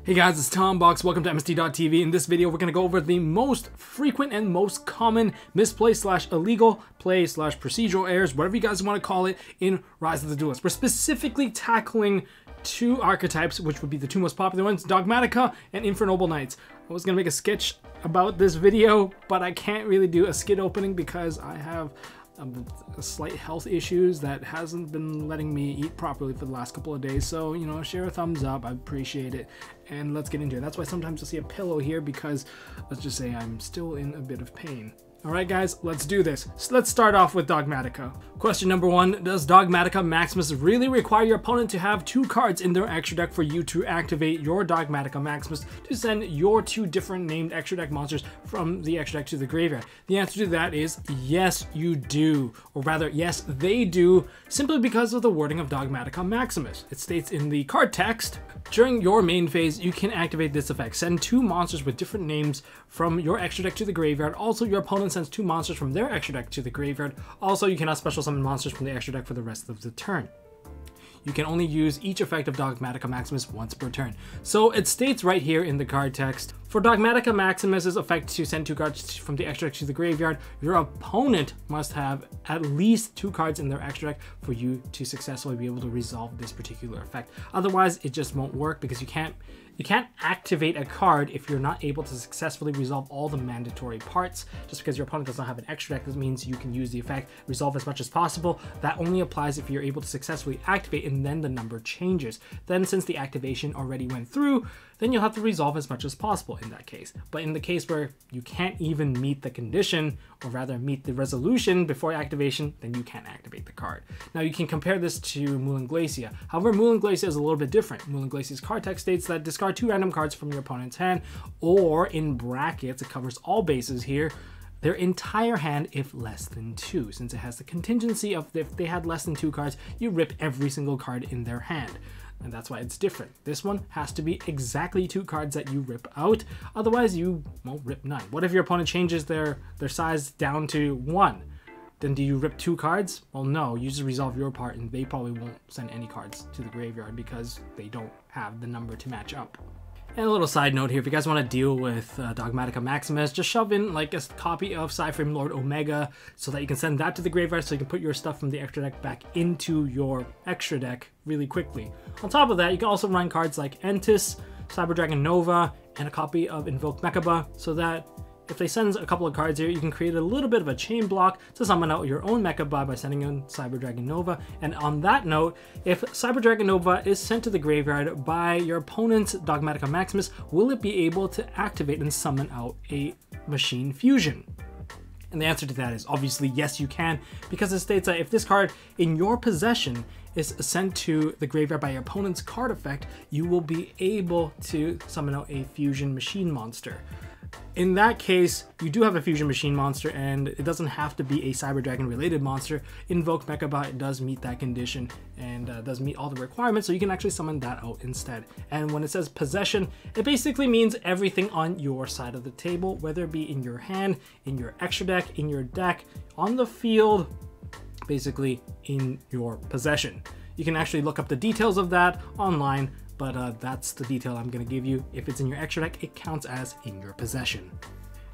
Hey guys, it's Tombox. Welcome to MST.TV. In this video, we're going to go over the most frequent and most common misplay / illegal play / procedural errors, whatever you guys want to call it, in Rise of the Duelists. We're specifically tackling two archetypes, which would be the two most popular ones, Dogmatika and Infernoble Knights. I was going to make a sketch about this video, but I can't really do a skit opening because I have slight health issues that hasn't been letting me eat properly for the last couple of days. So, you know, share a thumbs up, I appreciate it, and let's get into it. That's why sometimes you'll see a pillow here, because let's just say I'm still in a bit of pain. Alright guys, let's do this. So let's start off with Dogmatika. Question number 1, does Dogmatika Maximus really require your opponent to have 2 cards in their extra deck for you to activate your Dogmatika Maximus to send your 2 different named extra deck monsters from the extra deck to the graveyard? The answer to that is yes, you do. Or rather, yes, they do, simply because of the wording of Dogmatika Maximus. It states in the card text, during your main phase, you can activate this effect. Send 2 monsters with different names from your extra deck to the graveyard. Also, your opponent sends 2 monsters from their extra deck to the graveyard. Also, you cannot special summon monsters from the extra deck for the rest of the turn. You can only use each effect of Dogmatika Maximus once per turn. So it states right here in the card text, for Dogmatika Maximus's effect to send 2 cards from the extra deck to the graveyard, your opponent must have at least 2 cards in their extra deck for you to successfully be able to resolve this particular effect. Otherwise, it just won't work, because you can't activate a card if you're not able to successfully resolve all the mandatory parts. Just because your opponent does not have an extra deck, this means you can use the effect, resolve as much as possible. That only applies if you're able to successfully activate, and then the number changes. Then, since the activation already went through, then you'll have to resolve as much as possible in that case. But in the case where you can't even meet the condition, or rather meet the resolution before activation, then you can't activate the card. Now you can compare this to Mulan Glacia. However, Mulan Glacia is a little bit different. Mulan Glacia's card text states that discard 2 random cards from your opponent's hand, or in brackets, it covers all bases here, their entire hand if less than 2. Since it has the contingency of if they had less than 2 cards, you rip every single card in their hand. And that's why it's different. This one has to be exactly 2 cards that you rip out, otherwise you won't rip none. What if your opponent changes their size down to 1? Then do you rip 2 cards? Well, no, you just resolve your part, and they probably won't send any cards to the graveyard because they don't have the number to match up. And a little side note here, if you guys want to deal with Dogmatika Maximus, just shove in like a copy of Cyframe Lord Omega so that you can send that to the graveyard, so you can put your stuff from the extra deck back into your extra deck really quickly. On top of that, you can also run cards like Entis, Cyber Dragon Nova, and a copy of Invoke Mechaba, so that if they send a couple of cards here, you can create a little bit of a chain block to summon out your own Mechaba by sending in Cyber Dragon Nova. And on that note, if Cyber Dragon Nova is sent to the graveyard by your opponent's Dogmatika Maximus, will it be able to activate and summon out a Machine Fusion? And the answer to that is obviously yes, you can, because it states that if this card in your possession is sent to the graveyard by your opponent's card effect, you will be able to summon out a Fusion Machine monster. In that case, you do have a Fusion Machine monster, and it doesn't have to be a Cyber Dragon related monster. Invoke Mechaba does meet that condition and does meet all the requirements, so you can actually summon that out instead. And when it says possession, it basically means everything on your side of the table, whether it be in your hand, in your extra deck, in your deck, on the field, basically in your possession. You can actually look up the details of that online, but that's the detail I'm going to give you. If it's in your extra deck, it counts as in your possession.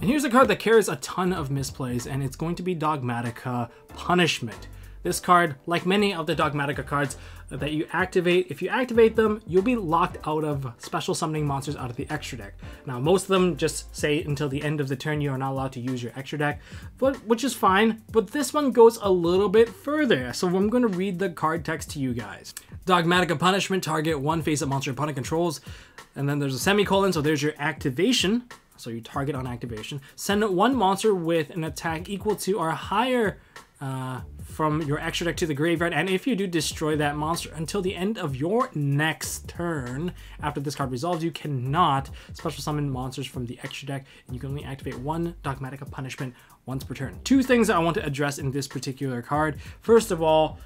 And here's a card that carries a ton of misplays, and it's going to be Dogmatika Punishment. This card, like many of the Dogmatika cards that you activate, if you activate them, you'll be locked out of special summoning monsters out of the extra deck. Now, most of them just say until the end of the turn you are not allowed to use your extra deck, which is fine, but this one goes a little bit further. So I'm going to read the card text to you guys. Dogmatika Punishment, target 1 face-up monster your opponent controls, and then there's a semicolon, so there's your activation. So you target on activation. Send 1 monster with an attack equal to or higher from your extra deck to the graveyard, and if you do, destroy that monster until the end of your next turn. After this card resolves, you cannot special summon monsters from the extra deck, and you can only activate 1 Dogmatika Punishment once per turn. 2 things that I want to address in this particular card. First of all,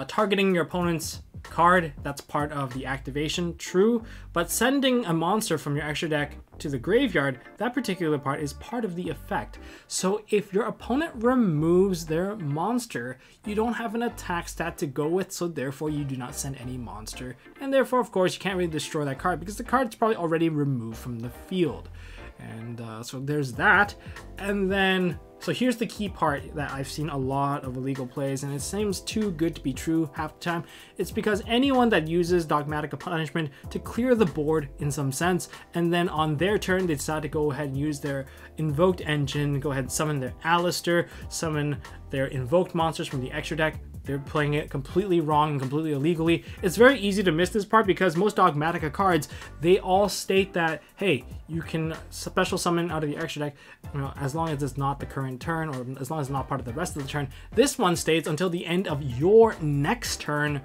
Targeting your opponent's card, that's part of the activation, true, but sending a monster from your extra deck to the graveyard, that particular part is part of the effect. So if your opponent removes their monster, you don't have an attack stat to go with, so therefore you do not send any monster, and therefore of course you can't really destroy that card because the card's probably already removed from the field. And so there's that. And then, so here's the key part that I've seen a lot of illegal plays, and it seems too good to be true half the time. It's because anyone that uses Dogmatika punishment to clear the board in some sense, and then on their turn they decide to go ahead and use their invoked engine, go ahead and summon their Alistair, summon their invoked monsters from the extra deck. They're playing it completely wrong and completely illegally. It's very easy to miss this part because most Dogmatika cards, they all state that, hey, you can special summon out of the extra deck, you know, as long as it's not the current turn, or as long as it's not part of the rest of the turn. This one states until the end of your next turn,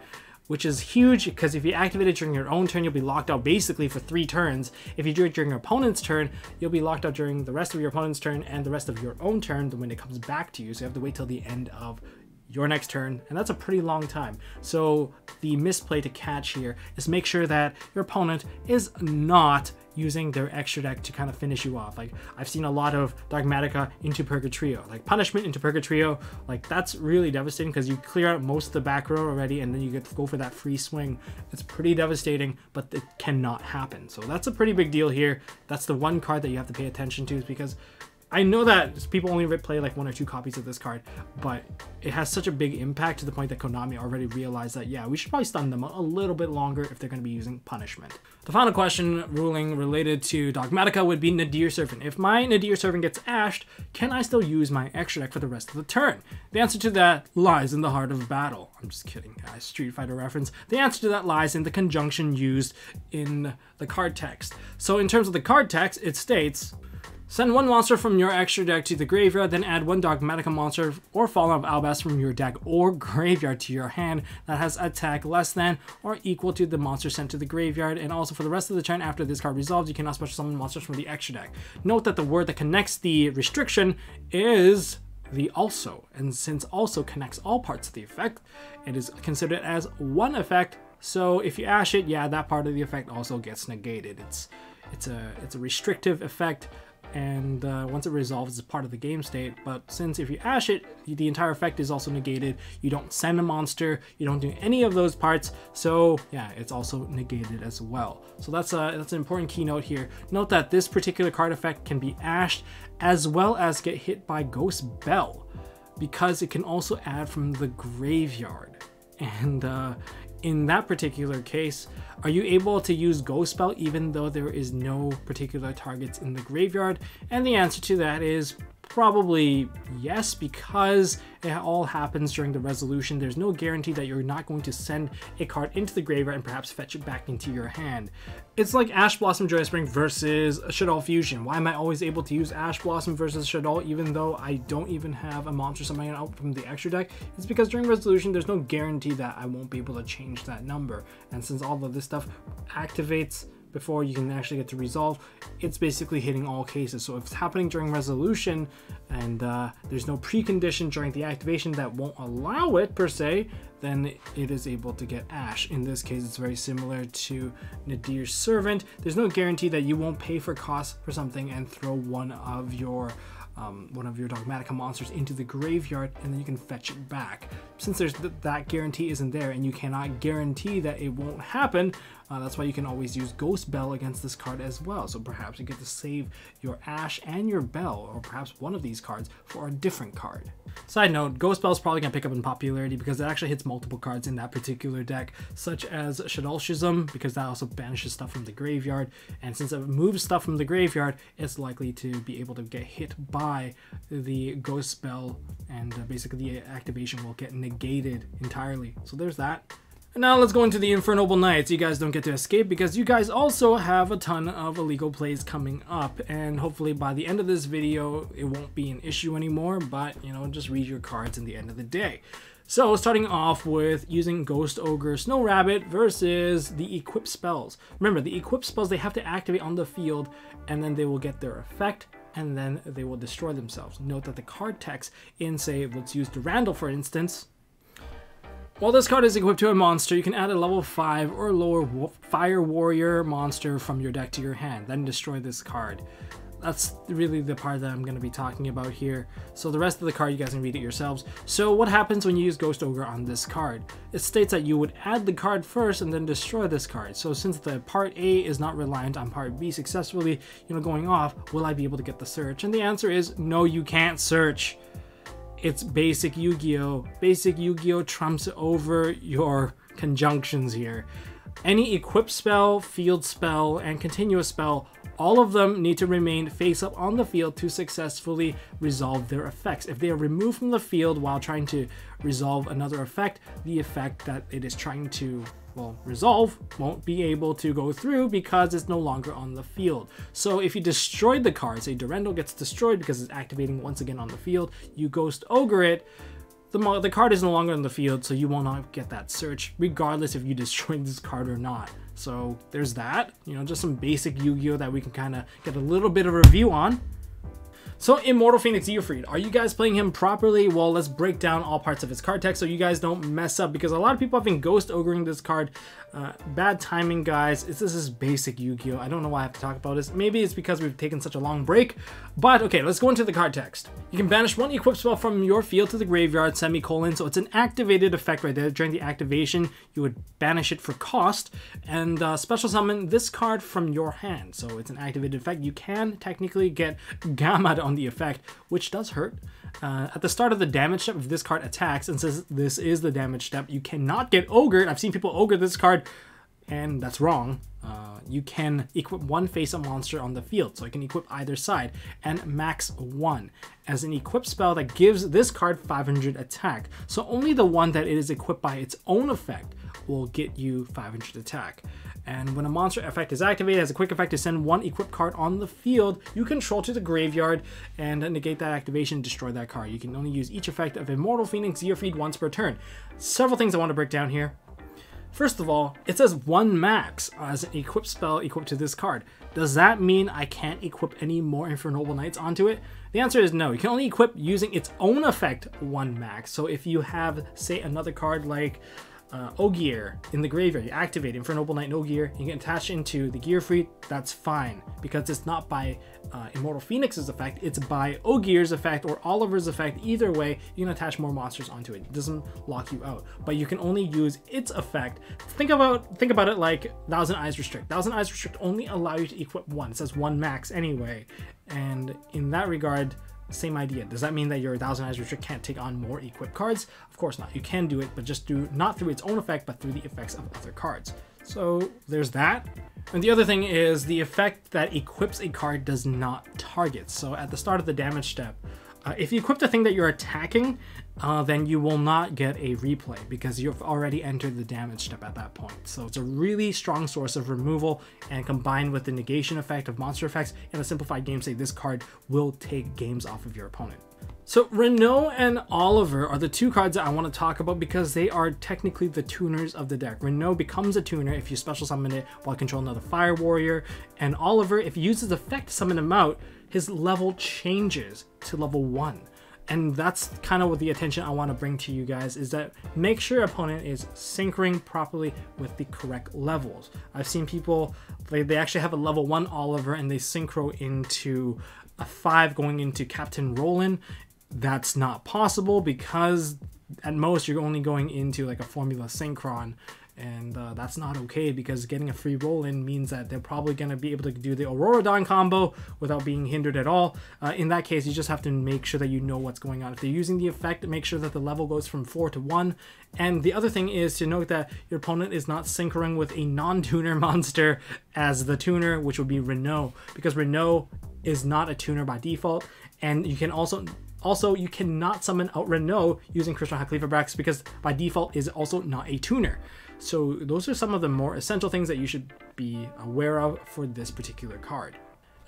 which is huge because if you activate it during your own turn, you'll be locked out basically for 3 turns. If you do it during your opponent's turn, you'll be locked out during the rest of your opponent's turn and the rest of your own turn when it comes back to you. So you have to wait till the end of your next turn, and that's a pretty long time. So the misplay to catch here is make sure that your opponent is not using their extra deck to kind of finish you off. Like, I've seen a lot of Dogmatika into Purgatrio, like punishment into Purgatrio, like that's really devastating because you clear out most of the back row already and then you get to go for that free swing. It's pretty devastating, but it cannot happen. So that's a pretty big deal here. That's the one card that you have to pay attention to, is because I know that people only play like 1 or 2 copies of this card, but it has such a big impact to the point that Konami already realized that, yeah, we should probably stun them a little bit longer if they're going to be using punishment. The final question ruling related to Dogmatika would be Nadir Servant. If my Nadir Servant gets ashed, can I still use my extra deck for the rest of the turn? The answer to that lies in the heart of battle. I'm just kidding, guys. Street Fighter reference. The answer to that lies in the conjunction used in the card text. So in terms of the card text, it states, send 1 monster from your extra deck to the graveyard, then add 1 Dogmatika monster or Fallen of Albas from your deck or graveyard to your hand that has attack less than or equal to the monster sent to the graveyard. And also for the rest of the turn after this card resolves, you cannot special summon monsters from the extra deck. Note that the word that connects the restriction is the also, and since also connects all parts of the effect, it is considered as one effect. So if you ash it, yeah, that part of the effect also gets negated. It's a restrictive effect, and once it resolves, it's part of the game state. But since if you ash it, the entire effect is also negated. You don't send a monster, you don't do any of those parts, so yeah, it's also negated as well. So that's an important keynote here. Note that this particular card effect can be ashed as well as get hit by Ghost Bell, because it can also add from the graveyard. And in that particular case, are you able to use Ghost Spell even though there is no particular targets in the graveyard? And the answer to that is probably yes, because it all happens during the resolution. There's no guarantee that you're not going to send a card into the graveyard and perhaps fetch it back into your hand. It's like Ash Blossom Joyous Spring versus Shaddoll Fusion. Why am I always able to use Ash Blossom versus Shaddoll even though I don't even have a monster summoning out from the extra deck? It's because during resolution, there's no guarantee that I won't be able to change that number. And since all of this stuff activates before you can actually get to resolve, it's basically hitting all cases. So if it's happening during resolution and there's no precondition during the activation that won't allow it per se, then it is able to get ash. In this case, it's very similar to Nadir Servant. There's no guarantee that you won't pay for costs for something and throw one of your Dogmatika monsters into the graveyard and then you can fetch it back. Since that guarantee isn't there and you cannot guarantee that it won't happen, that's why you can always use Ghost Bell against this card as well. So perhaps you get to save your Ash and your Bell, or perhaps one of these cards, for a different card. Side note, Ghost Bell is probably going to pick up in popularity because it actually hits multiple cards in that particular deck, such as Shaddoll Schism, because that also banishes stuff from the graveyard, and since it moves stuff from the graveyard, it's likely to be able to get hit by the Ghost Spell, and basically the activation will get negated entirely. So there's that. And now let's go into the Infernoble Nights. You guys don't get to escape because you guys also have a ton of illegal plays coming up, and hopefully by the end of this video it won't be an issue anymore, but you know, just read your cards in the end of the day. So starting off with using Ghost Ogre Snow Rabbit versus the equip spells. Remember, the equip spells, they have to activate on the field and then they will get their effect and then they will destroy themselves. Note that the card text in, say, let's use Durandal for instance, While this card is equipped to a monster, you can add a level 5 or lower Fire Warrior monster from your deck to your hand, then destroy this card. That's really the part that I'm going to be talking about here. So the rest of the card, you guys can read it yourselves. So what happens when you use Ghost Ogre on this card? It states that you would add the card first and then destroy this card. So since the part A is not reliant on part B successfully, going off, will I be able to get the search? And the answer is no, you can't search. It's basic Yu-Gi-Oh! Basic Yu-Gi-Oh! Trumps over your conjunctions here. Any equip spell, field spell, and continuous spell, all of them need to remain face up on the field to successfully resolve their effects. If they are removed from the field while trying to resolve another effect, the effect that it is trying to, resolve won't be able to go through because it's no longer on the field. So if you destroyed the card, say Durendo gets destroyed because it's activating once again on the field, you Ghost Ogre it, the card is no longer on the field, so you will not get that search, regardless if you destroyed this card or not. So there's that, just some basic Yu-Gi-Oh! That we can kind of get a little bit of a review on. So Immortal Phoenix Gearfried, are you guys playing him properly? Well, let's break down all parts of his card text so you guys don't mess up, because a lot of people have been Ghost Ogring this card. Bad timing, guys. This is basic Yu-Gi-Oh! I don't know why I have to talk about this. Maybe it's because we've taken such a long break, but okay, let's go into the card text. You can banish one equip spell from your field to the graveyard, semicolon, so it's an activated effect right there. During the activation, you would banish it for cost, and special summon this card from your hand. So it's an activated effect. You can technically get Gamma on the effect, which does hurt. At the start of the damage step, if this card attacks, and says this is the damage step, you cannot get Ogred. I've seen people Ogre this card, and that's wrong. You can equip one face-up monster on the field, so I can equip either side, and max 1 as an equip spell that gives this card 500 attack. So only the one that it is equipped by its own effect will get you 500 attack. And when a monster effect is activated, as a quick effect to send one equipped card on the field you control to the graveyard and negate that activation, destroy that card. You can only use each effect of Immortal Phoenix Gearfried once per turn. Several things I want to break down here. First of all, it says 1 max as an equip spell equipped to this card. Does that mean I can't equip any more Infernoble Knights onto it? The answer is no. You can only equip using its own effect 1 max. So if you have, say, another card like Ogier in the graveyard, you activate Infernoble Knight and Ogier, you can attach into the Gearfried, that's fine, because it's not by Immortal Phoenix's effect, it's by Ogier's effect or Oliver's effect. Either way, you can attach more monsters onto it. It doesn't lock you out, but you can only use its effect. Think about it like Thousand Eyes Restrict. Thousand Eyes Restrict only allow you to equip 1. It says 1 max anyway, and in that regard, same idea. Does that mean that your Thousand Eyes Restrict can't take on more equipped cards? Of course not. You can do it, but just not through its own effect, but through the effects of other cards. So there's that. And the other thing is the effect that equips a card does not target. So at the start of the damage step, if you equip the thing that you're attacking, then you will not get a replay because you've already entered the damage step at that point. So it's a really strong source of removal, and combined with the negation effect of monster effects in a simplified game state, this card will take games off of your opponent. So Renaud and Oliver are the two cards that I want to talk about because they are technically the tuners of the deck. Renaud becomes a tuner if you special summon it while controlling another Fire Warrior, and Oliver, if you use his effect to summon him out, his level changes to level 1. And that's kind of what the attention I want to bring to you guys, is that make sure your opponent is synchroing properly with the correct levels. I've seen people, they actually have a level 1 Oliver and they synchro into a 5 going into Captain Roland. That's not possible because at most you're only going into like a Formula Synchron, and that's not okay because getting a free roll-in means that they're probably going to be able to do the Auroradon combo without being hindered at all. In that case, you just have to make sure that you know what's going on. If they're using the effect, make sure that the level goes from 4 to 1. And the other thing is to note that your opponent is not synchroning with a non-tuner monster as the tuner, which would be Renaud, because Renaud is not a tuner by default. And you can also you cannot summon out Renaud using Crystal Cleaver because by default is also not a tuner. So those are some of the more essential things that you should be aware of for this particular card.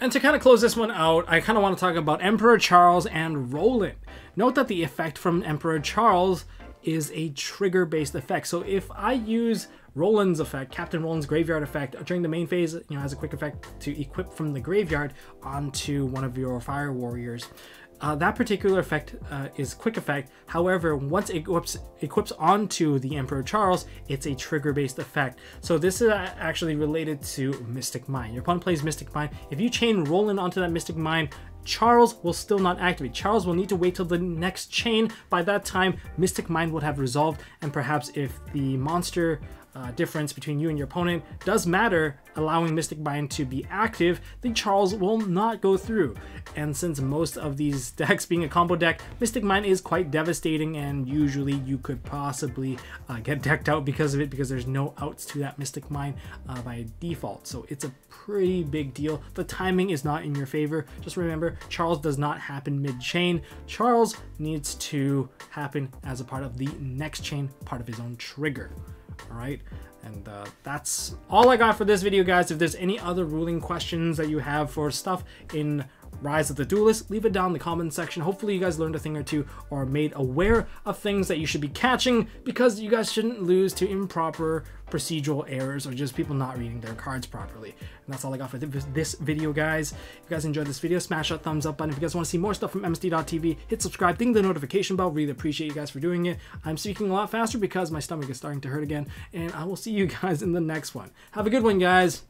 And to kind of close this one out, I kind of want to talk about Emperor Charles and Roland. Note that the effect from Emperor Charles is a trigger-based effect. So if I use Roland's effect, Captain Roland's graveyard effect, during the main phase, as a quick effect to equip from the graveyard onto one of your Fire Warriors, That particular effect is quick effect. However, once it equips onto the Emperor Charles, it's a trigger-based effect. So this is actually related to Mystic Mine. Your opponent plays Mystic Mine. If you chain Roland onto that Mystic Mine, Charles will still not activate. Charles will need to wait till the next chain. By that time, Mystic Mine would have resolved, and perhaps if the monster difference between you and your opponent does matter, allowing Mystic Mine to be active, the Charles will not go through. And since most of these decks being a combo deck, Mystic Mine is quite devastating, and usually you could possibly get decked out because of it, because there's no outs to that Mystic Mine by default. So it's a pretty big deal. The timing is not in your favor. Just remember, Charles does not happen mid-chain. Charles needs to happen as a part of the next chain, part of his own trigger. All right, and that's all I got for this video, guys. If there's any other ruling questions that you have for stuff in Rise of the Duelist, leave it down in the comment section. Hopefully you guys learned a thing or two, or are made aware of things that you should be catching, because you guys shouldn't lose to improper procedural errors or just people not reading their cards properly. And that's all I got for this video, guys. If you guys enjoyed this video, smash that thumbs up button. If you guys want to see more stuff from MST.TV, hit subscribe, ding the notification bell. Really appreciate you guys for doing it. I'm speaking a lot faster because my stomach is starting to hurt again, and I will see you guys in the next one. Have a good one, guys.